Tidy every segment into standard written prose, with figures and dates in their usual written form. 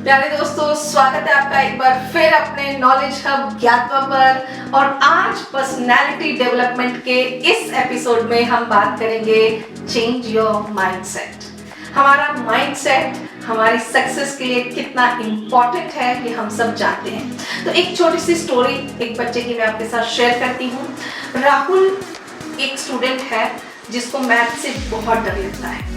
प्यारे दोस्तों, स्वागत है आपका एक बार फिर अपने नॉलेज हब ज्ञातवा पर। और आज पर्सनालिटी डेवलपमेंट के इस एपिसोड में हम बात करेंगे चेंज योर माइंडसेट। हमारा माइंडसेट हमारी सक्सेस के लिए कितना इम्पोर्टेंट है ये हम सब जानते हैं। तो एक छोटी सी स्टोरी एक बच्चे की मैं आपके साथ शेयर करती हूँ। राहुल एक स्टूडेंट है जिसको मैथ से बहुत डर लगता है।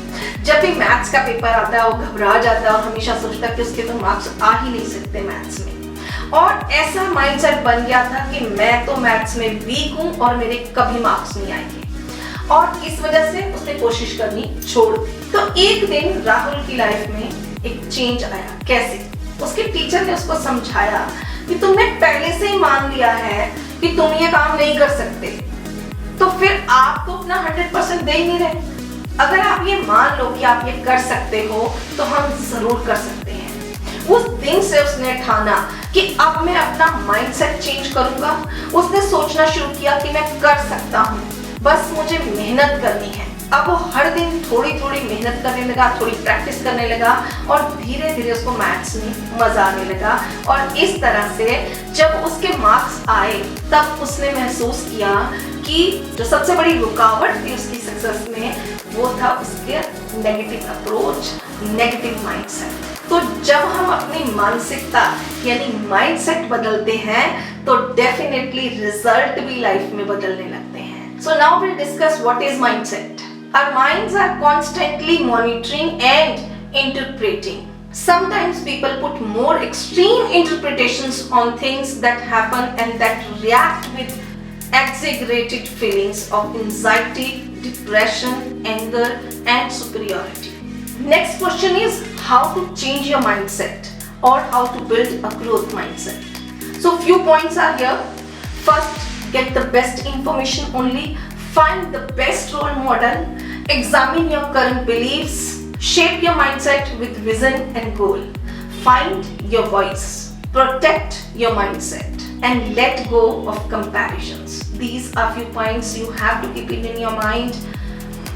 जब भी मैथ्स का पेपर आता है वो घबरा जाता है और हमेशा सोचता है कि उसके तो मार्क्स आ ही नहीं सकते मैथ्स में। और ऐसा माइंडसेट बन गया था कि मैं तो मैथ्स में वीक हूँ और मेरे कभी मार्क्स नहीं आएंगे, और इस वजह से उसने कोशिश करनी छोड़ दी। तो एक दिन राहुल की लाइफ में एक चेंज आया। कैसे? उसके टीचर ने उसको समझाया कि तुमने पहले से ही मान लिया है कि तुम ये काम नहीं कर सकते, तो फिर आप तो अपना 100% दे ही नहीं रहे। अगर आप ये मान लो कि आप ये कर सकते हो तो हम जरूर कर सकते हैं। उस दिन से उसने ठाना कि अब मैं अपना माइंडसेट चेंज करूंगा। उसने सोचना शुरू किया कि मैं कर सकता हूँ, बस मुझे मेहनत करनी है। अब वो हर दिन थोड़ी थोड़ी मेहनत करने लगा, थोड़ी प्रैक्टिस करने लगा और धीरे धीरे उसको मैथ्स में मजा आने लगा। और इस तरह से जब उसके मार्क्स आए तब उसने महसूस किया कि जो सबसे बड़ी रुकावट थी उसकी सक्सेस में वो था उसके नेगेटिव अप्रोच, नेगेटिव माइंडसेट। तो जब हम अपनी मानसिकता यानी माइंडसेट बदलते हैं तो डेफिनेटली रिजल्ट भी लाइफ में बदलने लगते हैं। So now will discuss what is mindset. Our minds are constantly monitoring and interpreting. Sometimes people put more extreme interpretations on things that happen and that react with exaggerated feelings of anxiety, depression, anger, and superiority. Next question is how to change your mindset or how to build a growth mindset. So few points are here. First, get the best information only. Find the best role model. Examine your current beliefs. Shape your mindset with vision and goal. Find your voice. Protect your mindset and let go of comparisons. These are few points you have to keep it in your mind.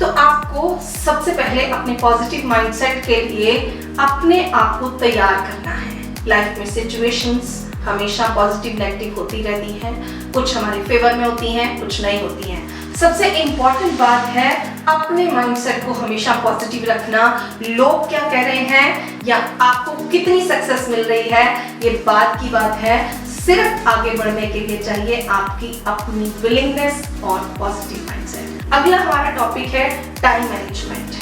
तो आपको सबसे पहले अपने positive mindset के लिए अपने आप को तैयार करना है। लाइफ में सिचुएशंस हमेशा पॉजिटिव नेगेटिव होती रहती हैं, कुछ हमारे फेवर में होती हैं, कुछ नहीं होती हैं। सबसे इम्पॉर्टेंट बात है अपने माइंडसेट को हमेशा पॉजिटिव रखना। लोग क्या कह रहे हैं या आपको कितनी सक्सेस मिल रही है ये बात की बात है, सिर्फ आगे बढ़ने के लिए चाहिए आपकी अपनी विलिंगनेस और पॉजिटिव माइंडसेट। अगला हमारा टॉपिक है time management.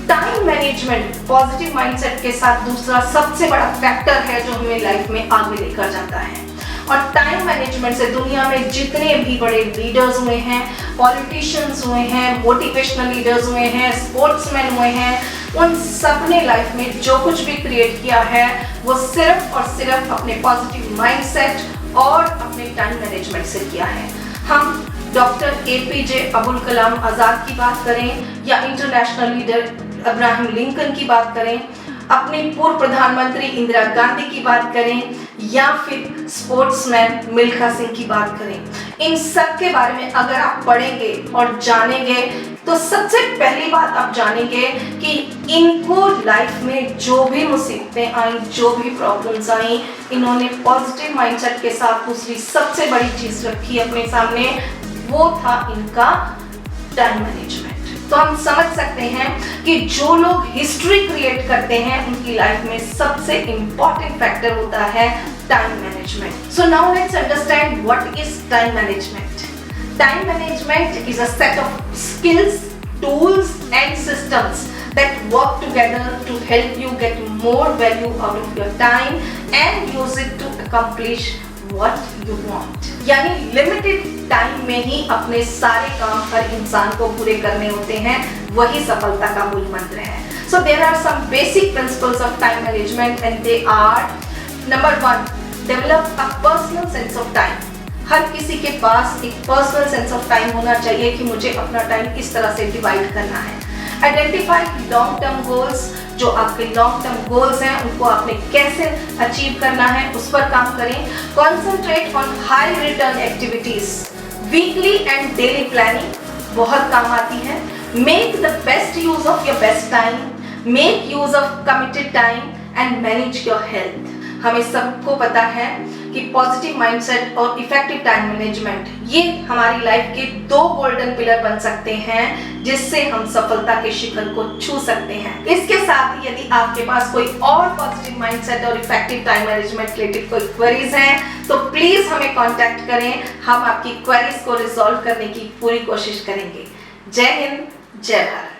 Time management positive mindset के साथ दूसरा सबसे बड़ा फैक्टर है जो हमें लाइफ में आगे लेकर जाता है। और टाइम मैनेजमेंट से दुनिया में जितने भी बड़े लीडर्स हुए हैं, पॉलिटिशियंस हुए हैं, मोटिवेशनल लीडर्स हुए हैं, स्पोर्ट्समैन हुए हैं, उन सब ने लाइफ में जो कुछ भी क्रिएट किया है वो सिर्फ और सिर्फ अपने पॉजिटिव माइंडसेट और अपने टाइम मैनेजमेंट से किया है। हम डॉक्टर APJ अब्दुल कलाम आज़ाद की बात करें या इंटरनेशनल लीडर अब्राहम लिंकन की बात करें, अपनी पूर्व प्रधानमंत्री इंदिरा गांधी की बात करें या फिर स्पोर्ट्समैन मिल्खा सिंह की बात करें, इन सब के बारे में अगर आप पढ़ेंगे और जानेंगे तो सबसे पहली बात आप जानेंगे कि इनको लाइफ में जो भी मुसीबतें आई, जो भी प्रॉब्लम्स आई, इन्होंने पॉजिटिव माइंडसेट के साथ दूसरी सबसे बड़ी चीज रखी अपने सामने, वो था इनका टाइम मैनेजमेंट। तो हम समझ सकते हैं कि जो लोग हिस्ट्री क्रिएट करते हैं उनकी लाइफ में सबसे इंपॉर्टेंट फैक्टर होता है time management. So now let's understand what is time management. Time management is a set of skills, tools and systems that work together to help you get more value out of your time and use it to accomplish what you want. यानी limited time में ही अपने सारे काम हर इंसान को पूरे करने होते हैं, वही सफलता का मूल मंत्र है। So there are some basic principles of time management and they are number 1, develop a personal sense of time. हर किसी के पास एक पर्सनल सेंस ऑफ टाइम होना चाहिए कि मुझे अपना टाइम किस तरह से डिवाइड करना है। आइडेंटिफाई लॉन्ग टर्म गोल्स, जो आपके लॉन्ग टर्म गोल्स हैं उनको आपने कैसे अचीव करना है उस पर काम करें। Concentrate on high return activities, weekly and daily planning बहुत काम आती है। Make the best use of your best time, make use of committed time and manage your health. हमें सबको पता है कि पॉजिटिव माइंडसेट और इफेक्टिव टाइम मैनेजमेंट ये हमारी लाइफ के 2 गोल्डन पिलर बन सकते हैं जिससे हम सफलता के शिखर को छू सकते हैं। इसके साथ ही यदि आपके पास कोई और पॉजिटिव माइंडसेट और इफेक्टिव टाइम मैनेजमेंट रिलेटेड कोई क्वेरीज हैं तो प्लीज हमें कांटेक्ट करें, हम आपकी क्वेरीज को रिजॉल्व करने की पूरी कोशिश करेंगे। जय हिंद, जय भारत।